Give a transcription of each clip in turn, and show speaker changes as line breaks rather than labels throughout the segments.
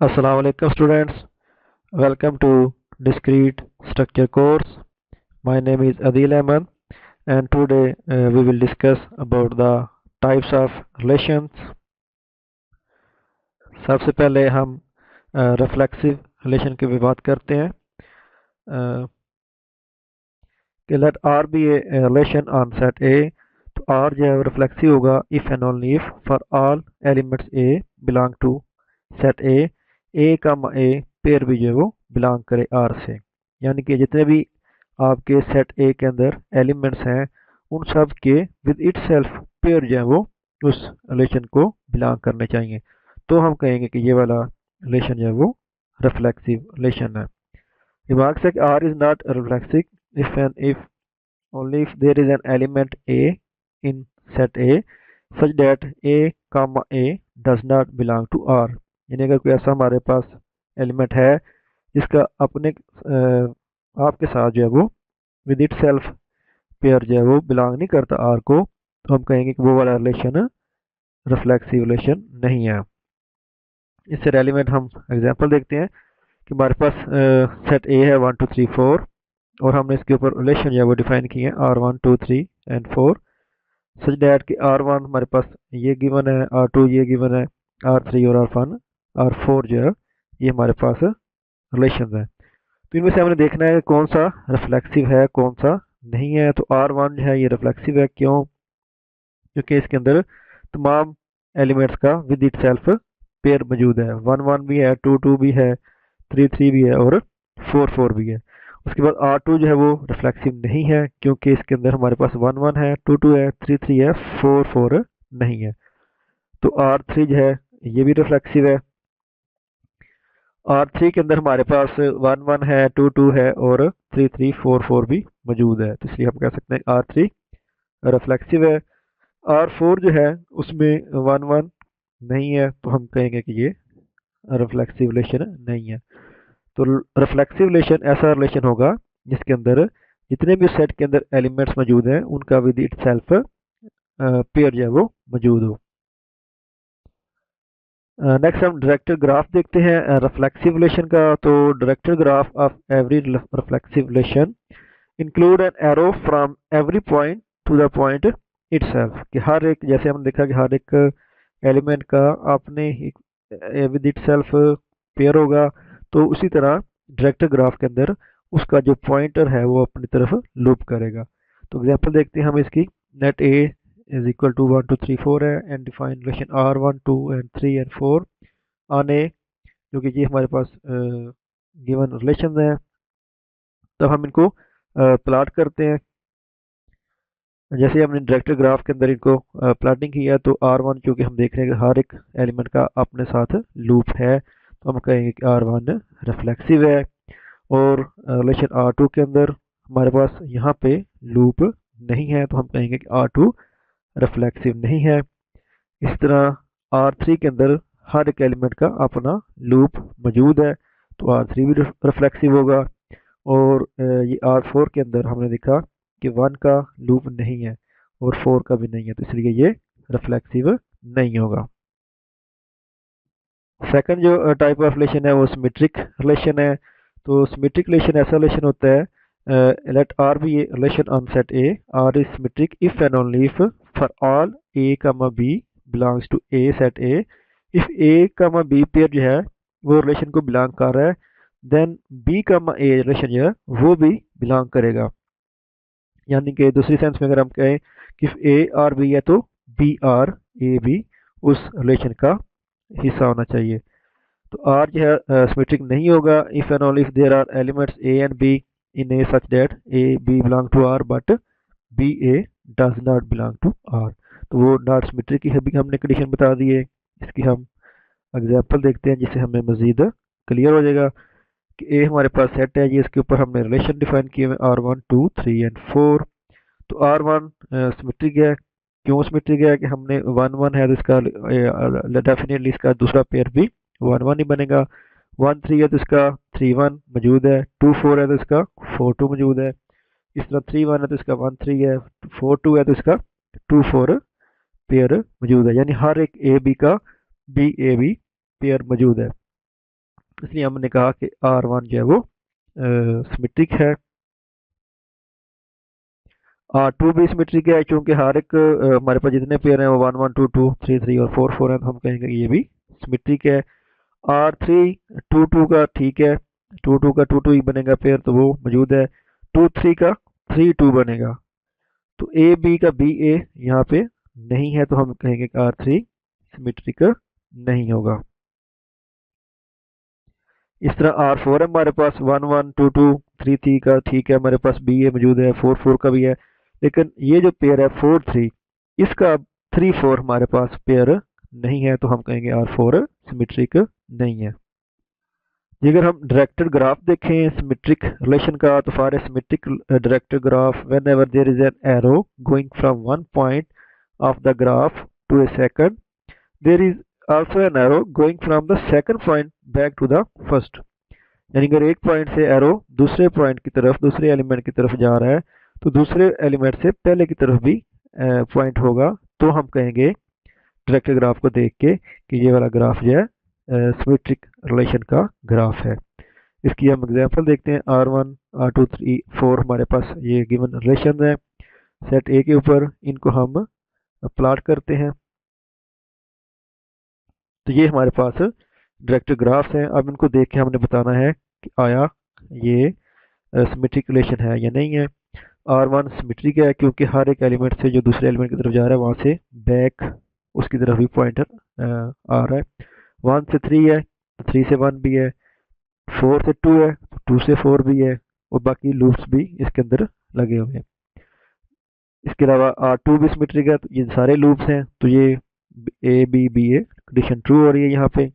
Assalamu alaikum students. Welcome to Discrete Structure course. My name is Adil Ahmed and today we will discuss about the types of relations. सबसे पहले हम reflexive relation की भी बात करते हैं कि let R be a relation on set A. तो R जो है रिफ्लेक्सिव होगा if and only if for all elements A belong to set A का A पेयर भी जो है वो बिलोंग करे R से, यानी कि जितने भी आपके सेट ए के अंदर एलिमेंट्स हैं उन सब के विद इट सेल्फ पेयर जो है वो उस रिलेशन को बिलोंग करने चाहिए। तो हम कहेंगे कि ये वाला रिलेशन जो है वो रिफ्लेक्सिव रिलेशन है। रिमार्क से R is not reflexive if only if there is an element A in set A such that A does not belong to R। यानी अगर कोई ऐसा हमारे पास एलिमेंट है जिसका अपने आपके साथ जो है वो विद इट सेल्फ पेयर जो है वो बिलोंग नहीं करता आर को, तो हम कहेंगे कि वो वाला रिलेशन रिफ्लेक्सिव रिलेशन नहीं है। इससे रेलिवेंट हम एग्जांपल देखते हैं कि हमारे पास सेट ए है 1 2 3 4 और हमने इसके ऊपर रिलेशन जो है वो डिफाइन किए हैं R1 2 3 एंड 4 सच दैट कि R1 हमारे पास ये गिवन है, R2 ये गिवन है, R3 और R4 जो है ये हमारे पास रिलेशन है। तो इनमें से हमने देखना है कौन सा रिफ्लेक्सिव है कौन सा नहीं है। तो R1 जो है ये रिफ्लेक्सिव है, क्यों? क्योंकि इसके अंदर तमाम एलिमेंट्स का विद इट सेल्फ पेयर मौजूद है। 1 1 भी है, 2 2 भी है, 3 3 भी है और 4 4 भी है। उसके बाद R2 जो है वो रिफ्लेक्सिव नहीं है क्योंकि इसके अंदर हमारे पास 1 1 है, 2 2 है, 3 3 है, 4 4 नहीं है। तो R3 जो है ये भी रिफ्लेक्सिव है। R3 के अंदर हमारे पास 1 1 है, 2 2 है और 3 3 4 4 भी मौजूद है, तो इसलिए हम कह सकते हैं R3 रिफ्लेक्सिव है। R4 जो है उसमें 1 1 नहीं है, तो हम कहेंगे कि ये रिफ्लेक्सिव रिलेशन नहीं है। तो रिफ्लेक्सिव रिलेशन ऐसा रिलेशन होगा जिसके अंदर जितने भी सेट के अंदर एलिमेंट्स मौजूद हैं उनका विद इट सेल्फ पेयर जो है वो मौजूद हो। नेक्स्ट हम डायरेक्टर ग्राफ देखते हैं रिफ्लेक्सिव रिलेशन का। तो director graph of every reflexive relation include an arrow from every point two the point itself, कि हर एक, जैसे हमने देखा कि हर एक एलिमेंट का अपने विद इट सेल्फ पेयर होगा, तो उसी तरह डायरेक्टर ग्राफ के अंदर उसका जो पॉइंटर है वो अपनी तरफ लूप करेगा। तो एग्जांपल देखते हैं हम इसकी। Let A is equal to 1 2 3 4 है and define relation R1 2 and 3 and 4 on A, जो कि ये हमारे पास गिवन रिलेशन है। तब हम इनको प्लॉट करते हैं। जैसे हमने डायरेक्टर ग्राफ के अंदर इनको प्लॉटिंग किया, तो R1 क्योंकि हम देख रहे हैं कि हर एक एलिमेंट का अपने साथ लूप है, तो हम कहेंगे कि R1 रिफ्लेक्सिव है। और रिलेशन R2 के अंदर हमारे पास यहाँ पे लूप नहीं है, तो हम कहेंगे कि R2 रिफ्लेक्सिव नहीं है। इस तरह R3 के अंदर हर एक एलिमेंट का अपना लूप मौजूद है, तो R3 भी रिफ्लेक्सिव होगा। और ये R4 के अंदर हमने देखा कि 1 का लूप नहीं है और 4 का भी नहीं है, तो इसलिए ये रिफ्लेक्सिव नहीं होगा। सेकंड जो टाइप ऑफ रिलेशन है वो सिमेट्रिक रिलेशन है। तो सिमेट्रिक रिलेशन ऐसा रिलेशन होता है let R be a relation on set A, R is symmetric if and only if for all a comma b belongs to a set A. If a comma b pair जो है वो relation को belong कर रहा है, then B कमा a relation जो है वो भी बिलोंग करेगा। यानी कि दूसरी सेंस में अगर हम कहें कि ए आर बी है तो बी आर ए भी उस रिलेशन का हिस्सा होना चाहिए। तो आर जो है सिमेट्रिक नहीं होगा if and only if there are elements a and b in A such that a b belong to R but b a does not belong to R. तो वो नॉट सिमेट्रिक की भी हमने condition बता दी है। इसकी हम एग्जांपल देखते हैं जिससे हमें मजीद क्लियर हो जाएगा कि ए हमारे पास सेट है, ये इसके ऊपर हमने रिलेशन डिफाइन किए हुए R1 2 3 एंड 4। तो R1 सिमेट्रिक है। क्यों सिमेट्रिक है? कि हमने 1 1 है तो इसका डेफिनेटली इसका दूसरा पेयर भी 1 1 ही बनेगा। 1 3 है तो इसका 3 1 मौजूद है, 2 4 है तो इसका 4 2 मौजूद है। इस तरह 3 1 है तो इसका 1 3 है, 4 2 है तो इसका 2 4 पेयर मौजूद है। यानी हर एक ए बी का बी ए बी पेयर मौजूद है। इसलिए हमने कहा कि R1 जो है वो सिमेट्रिक है। R2 भी सिमेट्रिक है, क्योंकि हर एक हमारे पास जितने पेयर हैं वो 1 1 2 2 3 3 और 4 4 हैं, तो हम कहेंगे कि ये भी सिमेट्रिक है। R3 2 2 का ठीक है, 2 2 का 2 2 ही बनेगा पेयर, तो वो मौजूद है। 2 3 का 3 2 बनेगा। तो ए बी का बी ए यहाँ पे नहीं है, तो हम कहेंगे कि R3 सिमेट्रिक नहीं होगा। इस तरह R4 है हमारे पास 1 1 2 2 3 3 का ठीक है, हमारे पास बी ए मौजूद है, 4 4 का भी है। लेकिन ये जो पेयर है 4 3, इसका 3 4 हमारे पास पेयर नहीं है, तो हम कहेंगे R4 सिमेट्रिक नहीं है। जी, अगर हम डायरेक्टेड ग्राफ देखें सिमेट्रिक रिलेशन का, तो for a symmetric directed graph whenever there is an arrow going from one point of the graph to a second, there is also an arrow going from the second point back to the first. यानी अगर एक point से arrow दूसरे point की तरफ, दूसरे element की तरफ जा रहा है, तो दूसरे एलिमेंट से पहले की तरफ भी पॉइंट होगा, तो हम कहेंगे डायरेक्टेड ग्राफ को देख के कि ये वाला ग्राफ जो है सिमेट्रिक रिलेशन का ग्राफ है। इसकी हम एग्जांपल देखते हैं। R1 R2 3 4 हमारे पास ये गिवन रिलेशन है सेट ए के ऊपर, इनको हम प्लॉट करते हैं। तो ये हमारे पास डायरेक्टेड ग्राफ्स हैं। अब इनको देख के हमने बताना है कि आया ये सिमेट्रिक रिलेशन है या नहीं है। R1 सिमेट्रिक है, क्योंकि हर एक एलिमेंट से जो दूसरे एलिमेंट की तरफ जा रहा है वहां से बैक उसकी तरफ भी पॉइंटर आ रहा है। 1 से 3 है, तो 3 से 1 भी है। 4 से 2 है, तो 2 से 4 भी है, और बाकी लूप्स भी इसके अंदर लगे हुए हैं। इसके अलावा R2 भी सिमेट्रिक है, तो ये सारे लूप्स हैं, तो ये A कंडीशन ट्रू हो रही है यहाँ पे।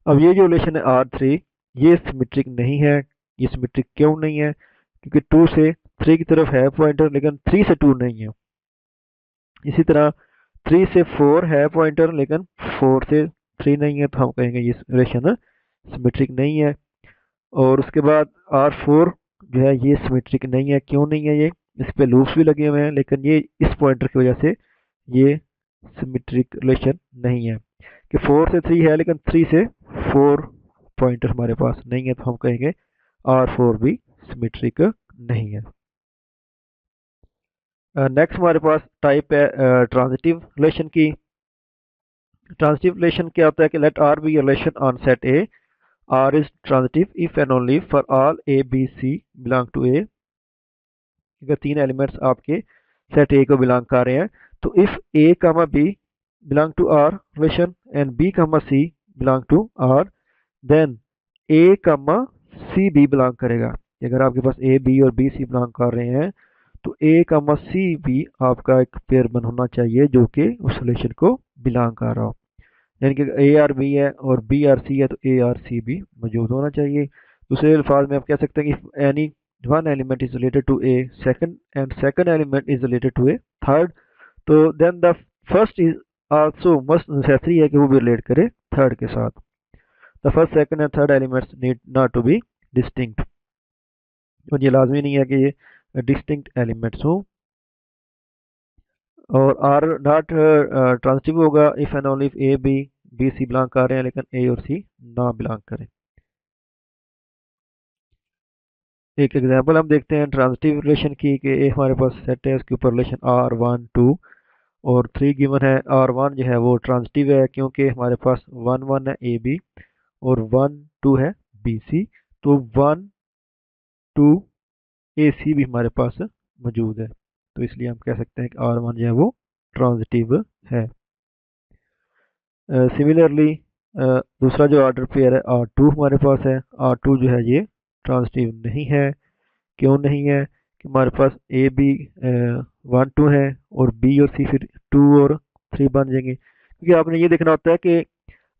अब ये जो रिलेशन है R3, ये सिमेट्रिक नहीं है। ये सिमेट्रिक क्यों नहीं है? क्योंकि 2 से 3 की तरफ है पॉइंटर, लेकिन 3 से 2 नहीं है। इसी तरह 3 से 4 है पॉइंटर, लेकिन 4 से 3 नहीं है, तो हम कहेंगे ये रिलेशन सिमेट्रिक नहीं है। और उसके बाद R4 जो है ये सिमेट्रिक नहीं है। क्यों नहीं है? ये इस पे लूप्स भी लगे हुए हैं, लेकिन ये इस पॉइंटर की वजह से ये सिमेट्रिक रिलेशन नहीं है। कि 4 से 3 है, लेकिन 3 से 4 पॉइंटर हमारे पास नहीं है, तो हम कहेंगे R4 भी सिमेट्रिक नहीं है। नेक्स्ट हमारे पास टाइप है ट्रांजिटिव रिलेशन की। ट्रांजिटिव रिलेशन क्या होता है कि let R be relation on set A, R is transitive if and only for all A, B, C belong to A। अगर 3 एलिमेंट्स आपके सेट A को बिलोंग कर रहे हैं, तो if A, B belong to R relation and B, C belong to R, then A, C B belong करेगा। अगर आपके पास A, B और B, C बिलोंग कर रहे हैं, तो A, C, B आपका एक पेयर बन होना चाहिए जो कि उस रिलेशन को बिलोंग कर रहा हो। यानी कि ए आर बी है और बी आर सी है, तो ए आर सी भी मौजूद होना चाहिए। दूसरे अल्फाज में आप कह सकते हैं कि any one element is related to a second and second element is related to a third, तो then the first is also must necessary है कि वो भी रिलेट करे थर्ड के साथ। The first second and third elements need not to be distinct, और ये लाजमी नहीं है कि ये डिस्टिंक्ट एलिमेंट्स हों। और आर नॉट ट्रांसिटिव होगा if and only if a b c belong कर रहे हैं, लेकिन ए और सी ना बिलोंग करें। एक एग्जांपल हम देखते हैं ट्रांजिटिव रिलेशन की, कि ए हमारे पास सेट है, उसके ऊपर रिलेशन R1 2 और 3 गिवन है। R1 जो है वो ट्रांजिटिव है, क्योंकि हमारे पास 1 1 है ए बी और 1 2 है बी सी, तो 1 2 ए सी भी हमारे पास मौजूद है, तो इसलिए हम कह सकते हैं कि R1 जो है वो ट्रांजिटिव है। सिमिलरली दूसरा जो ऑर्डर पेयर है R2 हमारे पास है। R2 जो है ये ट्रांजिटिव नहीं है। क्यों नहीं है? कि हमारे पास ए बी 1 2 है, और बी और सी फिर 2 और 3 बन जाएंगे, क्योंकि आपने ये देखना होता है कि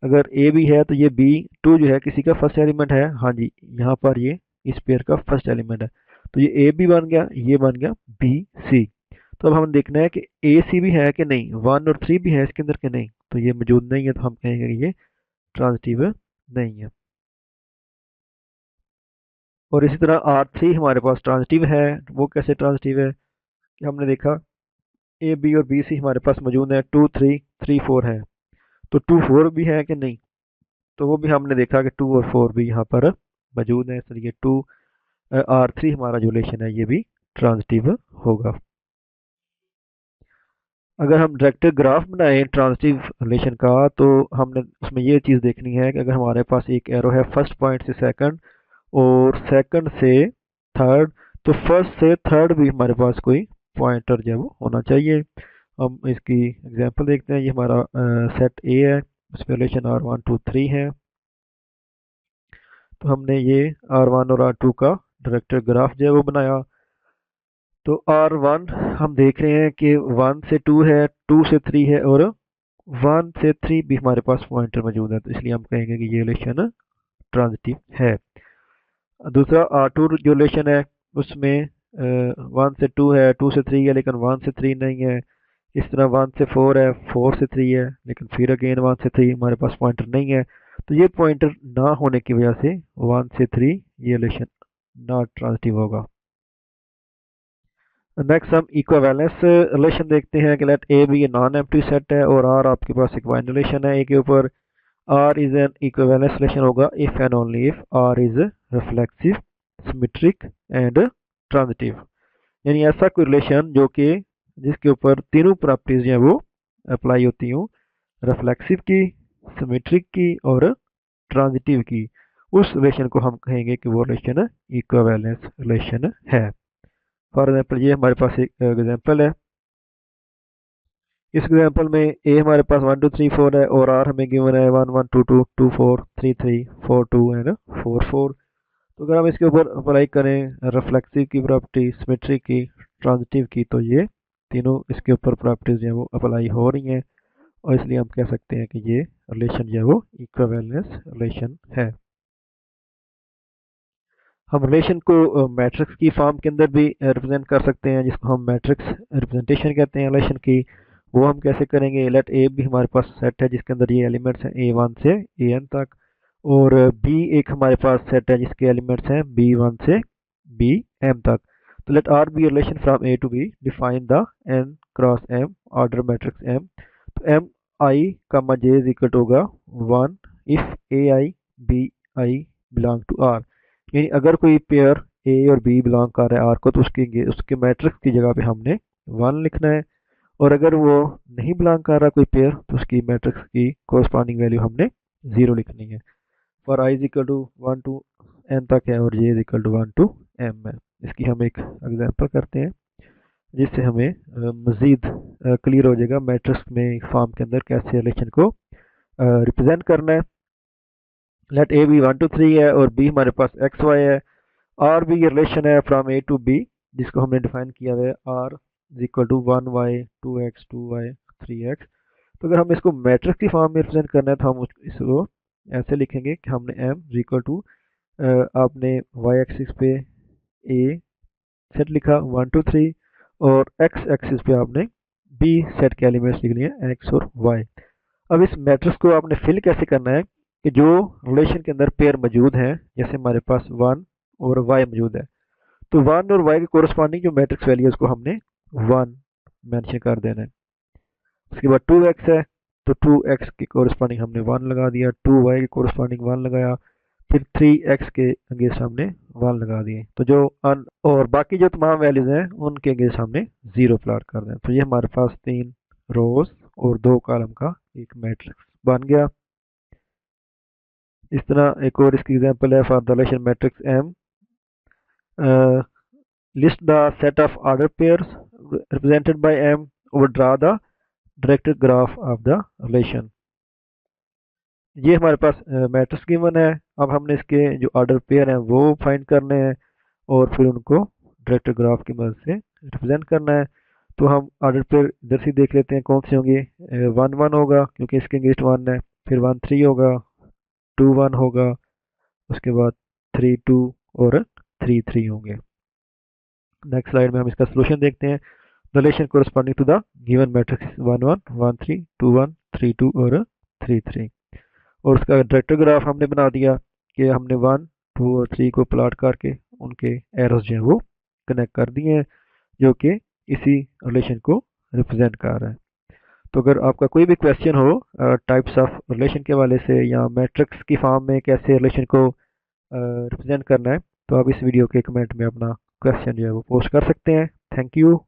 अगर ए बी है, तो ये B2 जो है किसी का फर्स्ट एलिमेंट है। हाँ जी, यहाँ पर ये इस पेयर का फर्स्ट एलिमेंट है, तो ये ए बी बन गया, ये बन गया बी सी। तो अब हमें देखना है कि ए सी भी है कि नहीं, 1 और 3 भी है इसके अंदर कि नहीं, तो ये मौजूद नहीं है, तो हम कहेंगे कि ये ट्रांजिटिव नहीं है। और इसी तरह R3 हमारे पास ट्रांजिटिव है। वो कैसे ट्रांजिटिव है? कि हमने देखा ए बी और बी सी हमारे पास मौजूद है, 2 3 3 4 है, तो 2 4 भी है कि नहीं, तो वो भी हमने देखा कि 2 और 4 भी यहाँ पर मौजूद है, इसलिए 2R3 हमारा जो रिलेशन है ये भी ट्रांजिटिव होगा। अगर हम डायरेक्ट ग्राफ बनाएं ट्रांजिटिव रिलेशन का, तो हमने उसमें ये चीज़ देखनी है कि अगर हमारे पास एक एरो है फर्स्ट पॉइंट से सेकंड और सेकंड से थर्ड, तो फर्स्ट से थर्ड भी हमारे पास कोई पॉइंटर जो है वो होना चाहिए। हम इसकी एग्जांपल देखते हैं। ये हमारा सेट ए है, उसमें रिलेशन R1 2 3 है। तो हमने ये R1 और R2 का डायरेक्ट ग्राफ जो है वो बनाया। तो R1 हम देख रहे हैं कि 1 से 2 है, 2 से 3 है और 1 से 3 भी हमारे पास पॉइंटर मौजूद है, तो इसलिए हम कहेंगे कि ये रिलेशन ट्रांजिटिव है। दूसरा R2 जो रिलेशन है उसमें 1 से 2 है, 2 से 3 है लेकिन 1 से 3 नहीं है। इस तरह 1 से 4 है, 4 से 3 है लेकिन फिर अगेन 1 से 3 हमारे पास पॉइंटर नहीं है। तो ये पॉइंटर ना होने की वजह से 1 से 3 ये रिलेशन नॉट ट्रांजिटिव होगा। नेक्स्ट हम इक्विवेलेंस रिलेशन देखते हैं कि let A be a non empty set है और आर आपके पास एक बाइनरी रिलेशन है ए के ऊपर। R is an equivalence relation होगा if and only if R is reflexive, symmetric and transitive. यानी ऐसा कोई रिलेशन जो कि जिसके ऊपर तीनों प्रॉपर्टीज जो है वो अप्लाई होती हूँ, रिफ्लेक्सिव की, सिमेट्रिक की और ट्रांजिटिव की, उस रिलेशन को हम कहेंगे कि वो रिलेशन इक्विवेलेंस रिलेशन है। फॉर एग्जाम्पल ये हमारे पास एक एग्जाम्पल है। इस एग्जाम्पल में ए हमारे पास 1 2 3 4 है और आर हमें गिवन है 1 1 2 2 2 4 3 3 4 2 एंड 4 4। तो अगर हम इसके ऊपर अप्लाई करें रिफ्लेक्सिव की प्रॉपर्टी, सिमेट्रिक की, ट्रांजिटिव की, तो ये तीनों इसके ऊपर प्रॉपर्टीज जो है वो अप्लाई हो रही हैं और इसलिए हम कह सकते हैं कि ये रिलेशन जो है वो इक्विवेलेंस रिलेशन है। हम रिलेशन को मैट्रिक्स की फॉर्म के अंदर भी रिप्रेजेंट कर सकते हैं, जिसको हम मैट्रिक्स रिप्रेजेंटेशन कहते हैं रिलेशन की। वो हम कैसे करेंगे? लेट ए भी हमारे पास सेट है जिसके अंदर ये एलिमेंट्स हैं A1 से AN तक, और बी एक हमारे पास सेट है जिसके एलिमेंट्स हैं B1 से BM तक। तो let R be relation from A to B, define the N cross M order matrix M। तो m i comma j is equal to होगा 1 if AI BI belong to R. यानी अगर कोई pair A और B belong कर रहा है are को, तो उसके उसके मैट्रिक्स की जगह पे हमने 1 लिखना है, और अगर वो नहीं बिलोंग कर रहा कोई पेयर तो उसकी मैट्रिक्स की कोरस्पॉन्डिंग वैल्यू हमने 0 लिखनी है। For i is equal to 1 to n तक है और j is equal to 1 to m है। इसकी हम एक एग्जांपल करते हैं जिससे हमें मज़ीद क्लियर हो जाएगा मैट्रिक्स में फॉर्म के अंदर कैसे रिलेशन को रिप्रेजेंट करना है। लेट ए बी 1 2 3 है और बी हमारे पास एक्स वाई है। आर भी ये रिलेशन है फ्रॉम ए टू बी, जिसको हमने डिफाइन किया हुआ है are is equal to 1y 2x 2y 3x। तो अगर हम इसको मैट्रिक्स की फॉर्म में रिप्रेजेंट करना है तो हम इसको ऐसे लिखेंगे कि हमने m इज इक्वल टू, आपने y एक्सिस पे a सेट लिखा 1 2 3, और x एक्सिस पे आपने b सेट के एलिमेंट्स लिख लिए x और y। अब इस मैट्रिक्स को आपने फिल कैसे करना है कि जो रिलेशन के अंदर पेयर मौजूद हैं, जैसे हमारे पास 1 और y मौजूद है, तो 1 और y के कोरस्पॉन्डिंग जो मैट्रिक्स वैल्यू है उसको हमने 1 मेंशन कर देना है। उसके बाद 2x है तो 2x के कोरस्पॉन्डिंग हमने 1 लगा दिया, 2y के कोरस्पॉन्डिंग 1 लगाया, फिर 3x के अगेंस्ट हमने 1 लगा दिए। तो जो और बाकी जो तमाम वैल्यूज हैं उनके अगेंस्ट हमने 0 प्लॉट कर दें। तो ये हमारे पास 3 रोज और 2 कॉलम का एक मैट्रिक्स बन गया। इस तरह एक और इसकी एग्जांपल है for the relation matrix M, list the set of order pairs represented by M or draw the direct graph of the relation. ये हमारे पास मैट्रिक्स गिवन है। अब हमने इसके जो ऑर्डर पेयर हैं वो फाइंड करने हैं और फिर उनको डायरेक्ट ग्राफ की मदद से रिप्रेजेंट करना है। तो हम ऑर्डर पेयर इधर से देख लेते हैं कौन से होंगे। 1 1 होगा क्योंकि इसके अगेंस्ट 1 है, फिर 1 3 होगा, 2 1 होगा, उसके बाद 3 2 और 3 3 होंगे। नेक्स्ट स्लाइड में हम इसका सोल्यूशन देखते हैं। Relation corresponding to the given matrix 1 1 1 3 2 1 3 2 और 3 3। और उसका डायरेक्ट ग्राफ हमने बना दिया कि हमने 1 2 और 3 को प्लॉट करके उनके एरोस जो है वो कनेक्ट कर दिए हैं, जो कि इसी रिलेशन को रिप्रेजेंट कर रहा है। तो अगर आपका कोई भी क्वेश्चन हो टाइप्स ऑफ रिलेशन के वाले से या मैट्रिक्स की फॉर्म में कैसे रिलेशन को रिप्रेजेंट करना है, तो आप इस वीडियो के कमेंट में अपना क्वेश्चन जो है वो पोस्ट कर सकते हैं। Thank you.